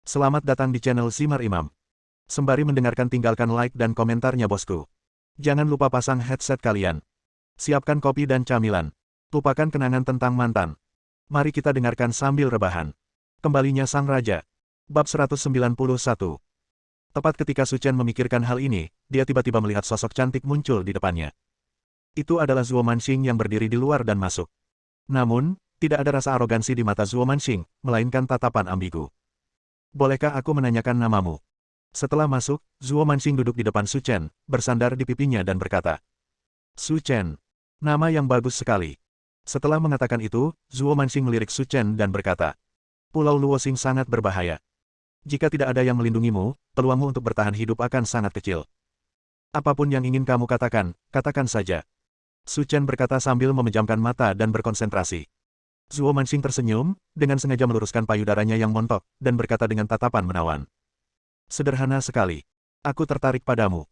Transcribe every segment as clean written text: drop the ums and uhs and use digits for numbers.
Selamat datang di channel Simar Imam. Sembari mendengarkan tinggalkan like dan komentarnya bosku. Jangan lupa pasang headset kalian. Siapkan kopi dan camilan. Lupakan kenangan tentang mantan. Mari kita dengarkan sambil rebahan. Kembalinya Sang Raja. Bab 191. Tepat ketika Su Chen memikirkan hal ini, dia tiba-tiba melihat sosok cantik muncul di depannya. Itu adalah Zuo Manxing yang berdiri di luar dan masuk. Namun, tidak ada rasa arogansi di mata Zuo Manxing, melainkan tatapan ambigu. Bolehkah aku menanyakan namamu? Setelah masuk, Zuo Manxing duduk di depan Su Chen, bersandar di pipinya dan berkata, Su Chen. Nama yang bagus sekali. Setelah mengatakan itu, Zuo Manxing melirik Su Chen dan berkata, Pulau Luosing sangat berbahaya. Jika tidak ada yang melindungimu, peluangmu untuk bertahan hidup akan sangat kecil. Apapun yang ingin kamu katakan, katakan saja. Su Chen berkata sambil memejamkan mata dan berkonsentrasi. Zuo Manxing tersenyum, dengan sengaja meluruskan payudaranya yang montok, dan berkata dengan tatapan menawan. Sederhana sekali. Aku tertarik padamu.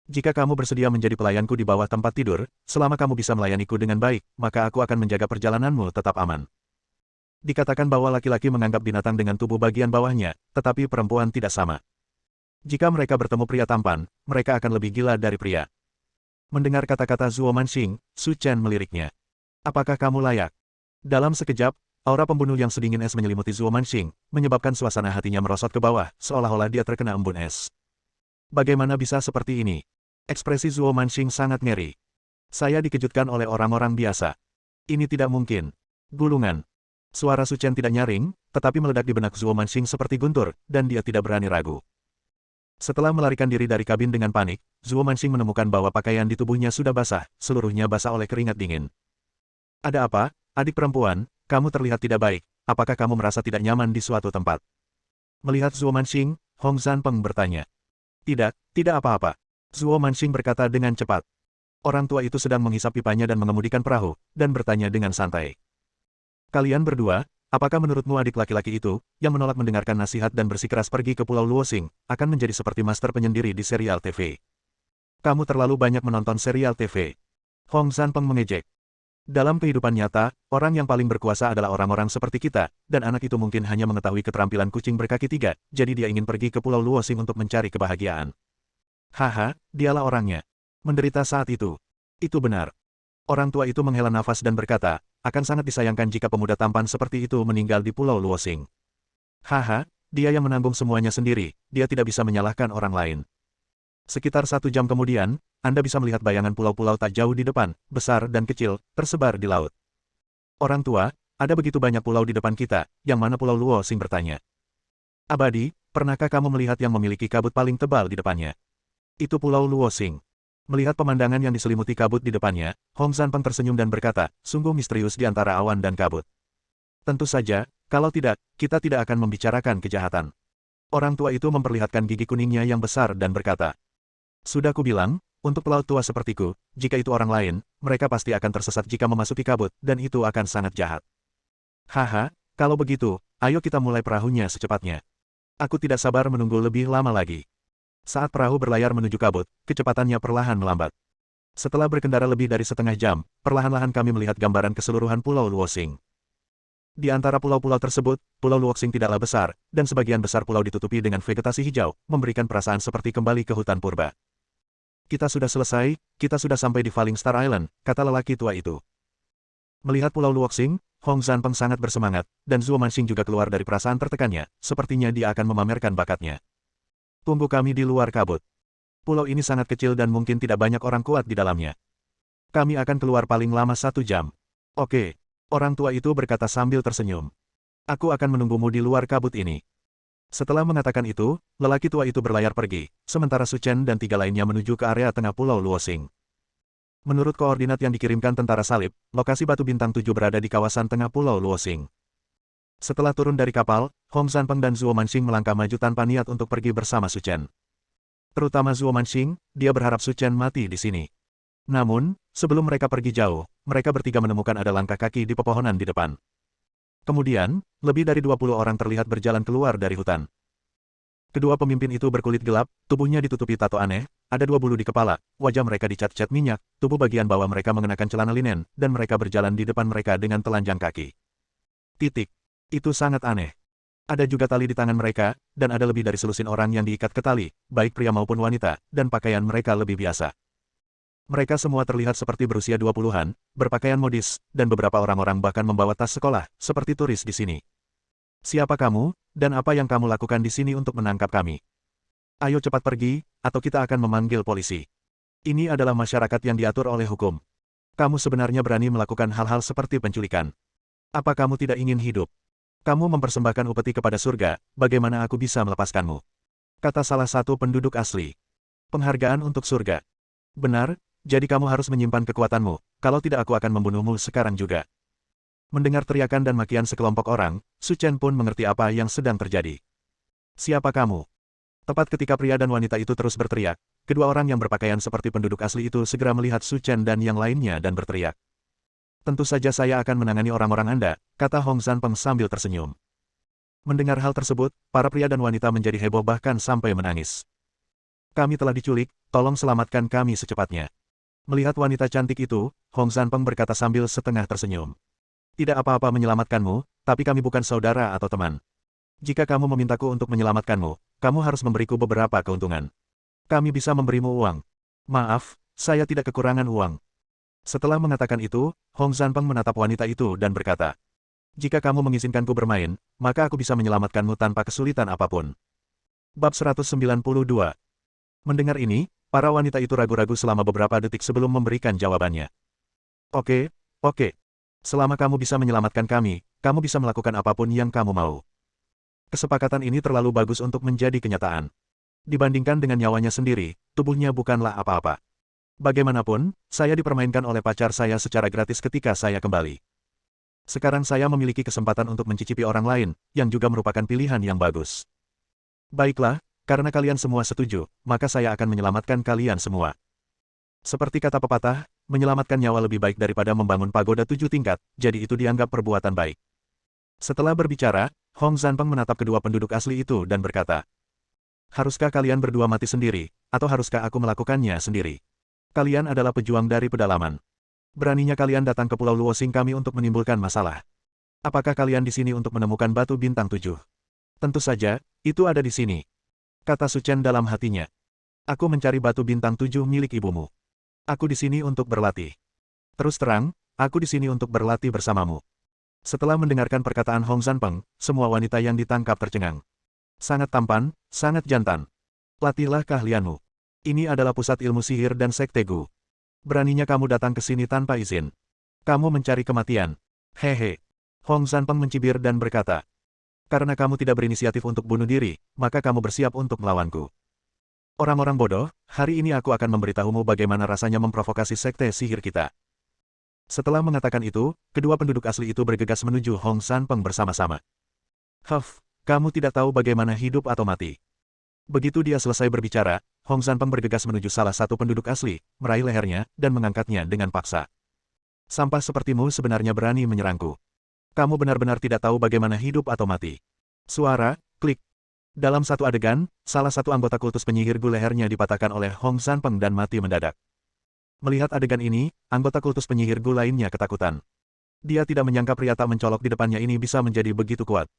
Jika kamu bersedia menjadi pelayanku di bawah tempat tidur, selama kamu bisa melayaniku dengan baik, maka aku akan menjaga perjalananmu tetap aman. Dikatakan bahwa laki-laki menganggap binatang dengan tubuh bagian bawahnya, tetapi perempuan tidak sama. Jika mereka bertemu pria tampan, mereka akan lebih gila dari pria. Mendengar kata-kata Zuo Manxing, Su Chen meliriknya. Apakah kamu layak? Dalam sekejap, aura pembunuh yang sedingin es menyelimuti Zuo Manxing, menyebabkan suasana hatinya merosot ke bawah, seolah-olah dia terkena embun es. Bagaimana bisa seperti ini? Ekspresi Zuo Manxing sangat ngeri. Saya dikejutkan oleh orang-orang biasa. Ini tidak mungkin. Gulungan. Suara Su Chen tidak nyaring, tetapi meledak di benak Zuo Manxing seperti guntur, dan dia tidak berani ragu. Setelah melarikan diri dari kabin dengan panik, Zuo Manxing menemukan bahwa pakaian di tubuhnya sudah basah, seluruhnya basah oleh keringat dingin. Ada apa? Adik perempuan, kamu terlihat tidak baik, apakah kamu merasa tidak nyaman di suatu tempat? Melihat Zuo Manxing, Hong Zanpeng bertanya. Tidak apa-apa. Zuo Manxing berkata dengan cepat. Orang tua itu sedang menghisap pipanya dan mengemudikan perahu, dan bertanya dengan santai. Kalian berdua, apakah menurutmu adik laki-laki itu, yang menolak mendengarkan nasihat dan bersikeras pergi ke Pulau Luosing, akan menjadi seperti master penyendiri di serial TV? Kamu terlalu banyak menonton serial TV. Hong Zanpeng mengejek. Dalam kehidupan nyata, orang yang paling berkuasa adalah orang-orang seperti kita, dan anak itu mungkin hanya mengetahui keterampilan kucing berkaki tiga, jadi dia ingin pergi ke Pulau Luosing untuk mencari kebahagiaan. Haha, dialah orangnya. Menderita saat itu. Itu benar. Orang tua itu menghela nafas dan berkata, akan sangat disayangkan jika pemuda tampan seperti itu meninggal di Pulau Luosing. Haha, dia yang menanggung semuanya sendiri, dia tidak bisa menyalahkan orang lain. Sekitar 1 jam kemudian, Anda bisa melihat bayangan pulau-pulau tak jauh di depan, besar dan kecil, tersebar di laut. Orang tua, ada begitu banyak pulau di depan kita, yang mana Pulau Luosing bertanya. Abadi, pernahkah kamu melihat yang memiliki kabut paling tebal di depannya? Itu Pulau Luosing. Melihat pemandangan yang diselimuti kabut di depannya, Hong Zanpeng tersenyum dan berkata, sungguh misterius di antara awan dan kabut. Tentu saja, kalau tidak, kita tidak akan membicarakan kejahatan. Orang tua itu memperlihatkan gigi kuningnya yang besar dan berkata, sudah kubilang, untuk pelaut tua sepertiku, jika itu orang lain, mereka pasti akan tersesat jika memasuki kabut, dan itu akan sangat jahat. Haha, kalau begitu, ayo kita mulai perahunya secepatnya. Aku tidak sabar menunggu lebih lama lagi. Saat perahu berlayar menuju kabut, kecepatannya perlahan melambat. Setelah berkendara lebih dari setengah jam, perlahan-lahan kami melihat gambaran keseluruhan Pulau Luosing. Di antara pulau-pulau tersebut, Pulau Luosing tidaklah besar, dan sebagian besar pulau ditutupi dengan vegetasi hijau, memberikan perasaan seperti kembali ke hutan purba. Kita sudah selesai, kita sudah sampai di Falling Star Island, kata lelaki tua itu. Melihat Pulau Luosing, Hong Zanpeng sangat bersemangat, dan Zuo Manxing juga keluar dari perasaan tertekannya, sepertinya dia akan memamerkan bakatnya. Tunggu kami di luar kabut. Pulau ini sangat kecil dan mungkin tidak banyak orang kuat di dalamnya. Kami akan keluar paling lama 1 jam. Oke, orang tua itu berkata sambil tersenyum. Aku akan menunggumu di luar kabut ini. Setelah mengatakan itu, lelaki tua itu berlayar pergi, sementara Su Chen dan 3 lainnya menuju ke area tengah Pulau Luosing. Menurut koordinat yang dikirimkan tentara salib, lokasi batu bintang 7 berada di kawasan tengah Pulau Luosing. Setelah turun dari kapal, Hong Zanpeng dan Zuo Manxing melangkah maju tanpa niat untuk pergi bersama Su Chen. Terutama Zuo Manxing, dia berharap Su Chen mati di sini. Namun, sebelum mereka pergi jauh, mereka bertiga menemukan ada langkah kaki di pepohonan di depan. Kemudian, lebih dari 20 orang terlihat berjalan keluar dari hutan. Kedua pemimpin itu berkulit gelap, tubuhnya ditutupi tato aneh, ada 2 bulu di kepala, wajah mereka dicat-cat minyak, tubuh bagian bawah mereka mengenakan celana linen, dan mereka berjalan di depan mereka dengan telanjang kaki. Itu sangat aneh. Ada juga tali di tangan mereka, dan ada lebih dari selusin orang yang diikat ke tali, baik pria maupun wanita, dan pakaian mereka lebih biasa. Mereka semua terlihat seperti berusia 20-an, berpakaian modis, dan beberapa orang-orang bahkan membawa tas sekolah, seperti turis di sini. Siapa kamu, dan apa yang kamu lakukan di sini untuk menangkap kami? Ayo cepat pergi, atau kita akan memanggil polisi. Ini adalah masyarakat yang diatur oleh hukum. Kamu sebenarnya berani melakukan hal-hal seperti penculikan. Apa kamu tidak ingin hidup? Kamu mempersembahkan upeti kepada surga, bagaimana aku bisa melepaskanmu? Kata salah satu penduduk asli. Penghargaan untuk surga. Benar, jadi kamu harus menyimpan kekuatanmu, kalau tidak aku akan membunuhmu sekarang juga. Mendengar teriakan dan makian sekelompok orang, Su Chen pun mengerti apa yang sedang terjadi. Siapa kamu? Tepat ketika pria dan wanita itu terus berteriak, kedua orang yang berpakaian seperti penduduk asli itu segera melihat Su Chen dan yang lainnya dan berteriak. Tentu saja saya akan menangani orang-orang Anda, kata Hong Zanpeng sambil tersenyum. Mendengar hal tersebut, para pria dan wanita menjadi heboh bahkan sampai menangis. Kami telah diculik, tolong selamatkan kami secepatnya. Melihat wanita cantik itu, Hong Zanpeng berkata sambil setengah tersenyum. Tidak apa-apa menyelamatkanmu, tapi kami bukan saudara atau teman. Jika kamu memintaku untuk menyelamatkanmu, kamu harus memberiku beberapa keuntungan. Kami bisa memberimu uang. Maaf, saya tidak kekurangan uang. Setelah mengatakan itu, Hong Zanpeng menatap wanita itu dan berkata, jika kamu mengizinkanku bermain, maka aku bisa menyelamatkanmu tanpa kesulitan apapun. Bab 192. Mendengar ini, para wanita itu ragu-ragu selama beberapa detik sebelum memberikan jawabannya. Oke. Selama kamu bisa menyelamatkan kami, kamu bisa melakukan apapun yang kamu mau. Kesepakatan ini terlalu bagus untuk menjadi kenyataan. Dibandingkan dengan nyawanya sendiri, tubuhnya bukanlah apa-apa. Bagaimanapun, saya dipermainkan oleh pacar saya secara gratis ketika saya kembali. Sekarang saya memiliki kesempatan untuk mencicipi orang lain, yang juga merupakan pilihan yang bagus. Baiklah, karena kalian semua setuju, maka saya akan menyelamatkan kalian semua. Seperti kata pepatah, menyelamatkan nyawa lebih baik daripada membangun pagoda 7 tingkat, jadi itu dianggap perbuatan baik. Setelah berbicara, Hong Zanpeng menatap kedua penduduk asli itu dan berkata, haruskah kalian berdua mati sendiri, atau haruskah aku melakukannya sendiri? Kalian adalah pejuang dari pedalaman. Beraninya kalian datang ke Pulau Luosing kami untuk menimbulkan masalah. Apakah kalian di sini untuk menemukan batu bintang 7? Tentu saja, itu ada di sini. Kata Su Chen dalam hatinya. Aku mencari batu bintang 7 milik ibumu. Aku di sini untuk berlatih. Terus terang, aku di sini untuk berlatih bersamamu. Setelah mendengarkan perkataan Hong Zanpeng, semua wanita yang ditangkap tercengang. Sangat tampan, sangat jantan. Latihlah keahlianmu. Ini adalah pusat ilmu sihir dan sekte Gu. Beraninya kamu datang ke sini tanpa izin. Kamu mencari kematian. Hehe. Hong Zanpeng mencibir dan berkata, karena kamu tidak berinisiatif untuk bunuh diri, maka kamu bersiap untuk melawanku. Orang-orang bodoh, hari ini aku akan memberitahumu bagaimana rasanya memprovokasi sekte sihir kita. Setelah mengatakan itu, kedua penduduk asli itu bergegas menuju Hong Zanpeng bersama-sama. Kamu tidak tahu bagaimana hidup atau mati. Begitu dia selesai berbicara, Hong Zanpeng bergegas menuju salah satu penduduk asli, meraih lehernya, dan mengangkatnya dengan paksa. Sampah sepertimu sebenarnya berani menyerangku. Kamu benar-benar tidak tahu bagaimana hidup atau mati. Suara, klik. Dalam satu adegan, salah satu anggota kultus penyihir Gu lehernya dipatahkan oleh Hong Zanpeng dan mati mendadak. Melihat adegan ini, anggota kultus penyihir Gu lainnya ketakutan. Dia tidak menyangka pria tak mencolok di depannya ini bisa menjadi begitu kuat.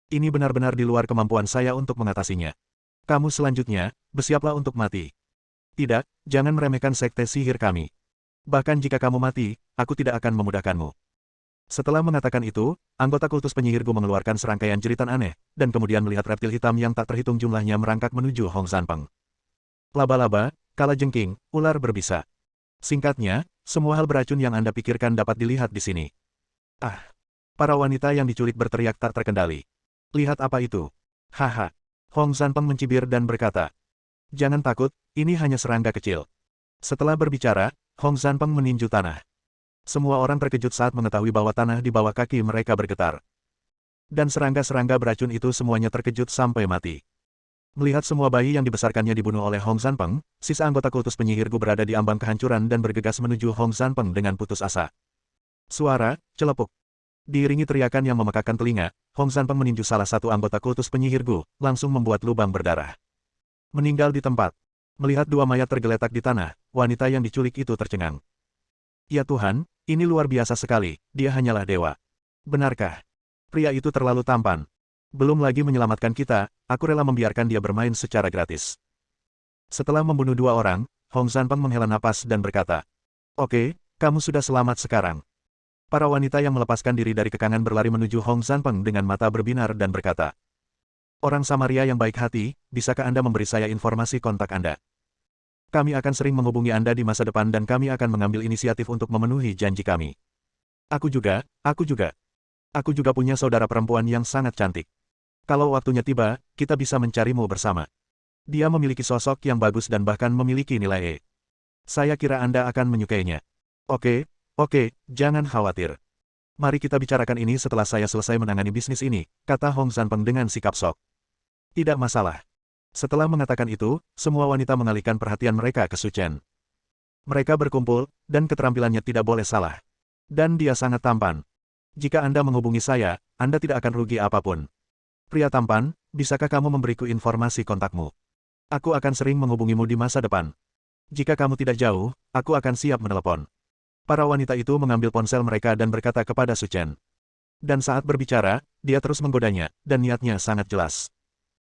Ini benar-benar di luar kemampuan saya untuk mengatasinya. Kamu selanjutnya, bersiaplah untuk mati. Tidak, jangan meremehkan sekte sihir kami. Bahkan jika kamu mati, aku tidak akan memudahkanmu. Setelah mengatakan itu, anggota kultus penyihir Gu mengeluarkan serangkaian jeritan aneh, dan kemudian melihat reptil hitam yang tak terhitung jumlahnya merangkak menuju Hong Zanpeng. Laba-laba, kalajengking, ular berbisa. Singkatnya, semua hal beracun yang Anda pikirkan dapat dilihat di sini. Para wanita yang diculik berteriak tak terkendali. Lihat apa itu? Haha. Hong Zanpeng mencibir dan berkata, jangan takut, ini hanya serangga kecil. Setelah berbicara, Hong Zanpeng meninju tanah. Semua orang terkejut saat mengetahui bahwa tanah di bawah kaki mereka bergetar. Dan serangga-serangga beracun itu semuanya terkejut sampai mati. Melihat semua bayi yang dibesarkannya dibunuh oleh Hong Zanpeng, sisa anggota kultus penyihir Gu berada di ambang kehancuran dan bergegas menuju Hong Zanpeng dengan putus asa. Suara, celepuk. Diiringi teriakan yang memekakan telinga, Hong Zanpeng meninju salah satu anggota kultus penyihir Gu, langsung membuat lubang berdarah. Meninggal di tempat. Melihat dua mayat tergeletak di tanah, wanita yang diculik itu tercengang. Ya Tuhan, ini luar biasa sekali, dia hanyalah dewa. Benarkah? Pria itu terlalu tampan. Belum lagi menyelamatkan kita, aku rela membiarkan dia bermain secara gratis. Setelah membunuh 2 orang, Hong Zanpeng menghela napas dan berkata, "Oke, kamu sudah selamat sekarang." Para wanita yang melepaskan diri dari kekangan berlari menuju Hong Zanpeng dengan mata berbinar dan berkata, "Orang Samaria yang baik hati, bisakah Anda memberi saya informasi kontak Anda? Kami akan sering menghubungi Anda di masa depan dan kami akan mengambil inisiatif untuk memenuhi janji kami. Aku juga, aku juga. Aku juga punya saudara perempuan yang sangat cantik. Kalau waktunya tiba, kita bisa mencarimu bersama. Dia memiliki sosok yang bagus dan bahkan memiliki nilai E. Saya kira Anda akan menyukainya." "Oke, oke, jangan khawatir. Mari kita bicarakan ini setelah saya selesai menangani bisnis ini," kata Hong Zanpeng dengan sikap sok. "Tidak masalah." Setelah mengatakan itu, semua wanita mengalihkan perhatian mereka ke Su Chen. Mereka berkumpul, dan keterampilannya tidak boleh salah. Dan dia sangat tampan. "Jika Anda menghubungi saya, Anda tidak akan rugi apapun. Pria tampan, bisakah kamu memberiku informasi kontakmu? Aku akan sering menghubungimu di masa depan. Jika kamu tidak jauh, aku akan siap menelepon." Para wanita itu mengambil ponsel mereka dan berkata kepada Su Chen. Dan saat berbicara, dia terus menggodanya, dan niatnya sangat jelas.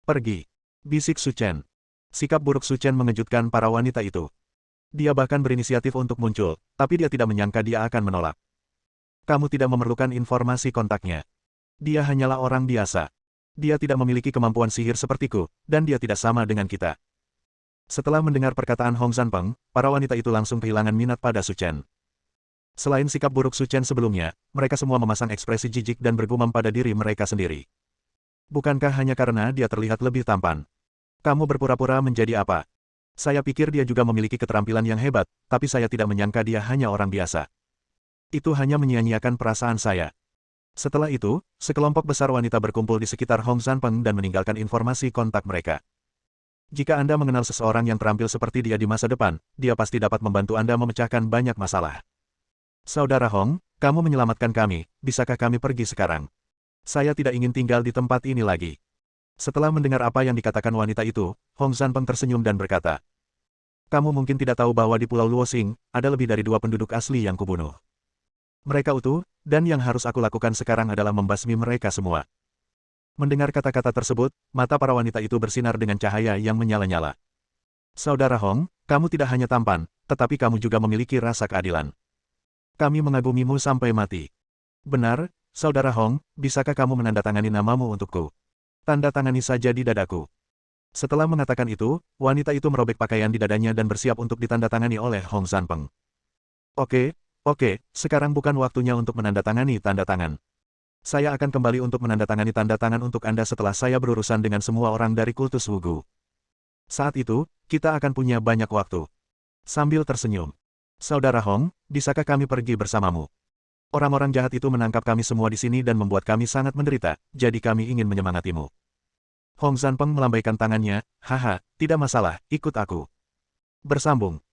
"Pergi," bisik Su Chen. Sikap buruk Su Chen mengejutkan para wanita itu. Dia bahkan berinisiatif untuk muncul, tapi dia tidak menyangka dia akan menolak. "Kamu tidak memerlukan informasi kontaknya. Dia hanyalah orang biasa. Dia tidak memiliki kemampuan sihir sepertiku, dan dia tidak sama dengan kita." Setelah mendengar perkataan Hong Zanpeng, para wanita itu langsung kehilangan minat pada Su Chen. Selain sikap buruk Su Chen sebelumnya, mereka semua memasang ekspresi jijik dan bergumam pada diri mereka sendiri. "Bukankah hanya karena dia terlihat lebih tampan? Kamu berpura-pura menjadi apa? Saya pikir dia juga memiliki keterampilan yang hebat, tapi saya tidak menyangka dia hanya orang biasa. Itu hanya menyia-nyiakan perasaan saya." Setelah itu, sekelompok besar wanita berkumpul di sekitar Hong Zanpeng dan meninggalkan informasi kontak mereka. "Jika Anda mengenal seseorang yang terampil seperti dia di masa depan, dia pasti dapat membantu Anda memecahkan banyak masalah. Saudara Hong, kamu menyelamatkan kami, bisakah kami pergi sekarang? Saya tidak ingin tinggal di tempat ini lagi." Setelah mendengar apa yang dikatakan wanita itu, Hong Zanpeng tersenyum dan berkata, "Kamu mungkin tidak tahu bahwa di Pulau Luosing, ada lebih dari 2 penduduk asli yang kubunuh. Mereka utuh, dan yang harus aku lakukan sekarang adalah membasmi mereka semua." Mendengar kata-kata tersebut, mata para wanita itu bersinar dengan cahaya yang menyala-nyala. "Saudara Hong, kamu tidak hanya tampan, tetapi kamu juga memiliki rasa keadilan. Kami mengagumimu sampai mati." "Benar, Saudara Hong, bisakah kamu menandatangani namamu untukku? Tanda tangani saja di dadaku." Setelah mengatakan itu, wanita itu merobek pakaian di dadanya dan bersiap untuk ditandatangani oleh Hong Zanpeng. Oke, sekarang bukan waktunya untuk menandatangani tanda tangan. Saya akan kembali untuk menandatangani tanda tangan untuk Anda setelah saya berurusan dengan semua orang dari kultus Wugu. Saat itu, kita akan punya banyak waktu." Sambil tersenyum. "Saudara Hong, bisakah kami pergi bersamamu? Orang-orang jahat itu menangkap kami semua di sini dan membuat kami sangat menderita, jadi kami ingin menyemangatimu." Hong Zanpeng melambaikan tangannya, "Haha, tidak masalah, ikut aku." Bersambung.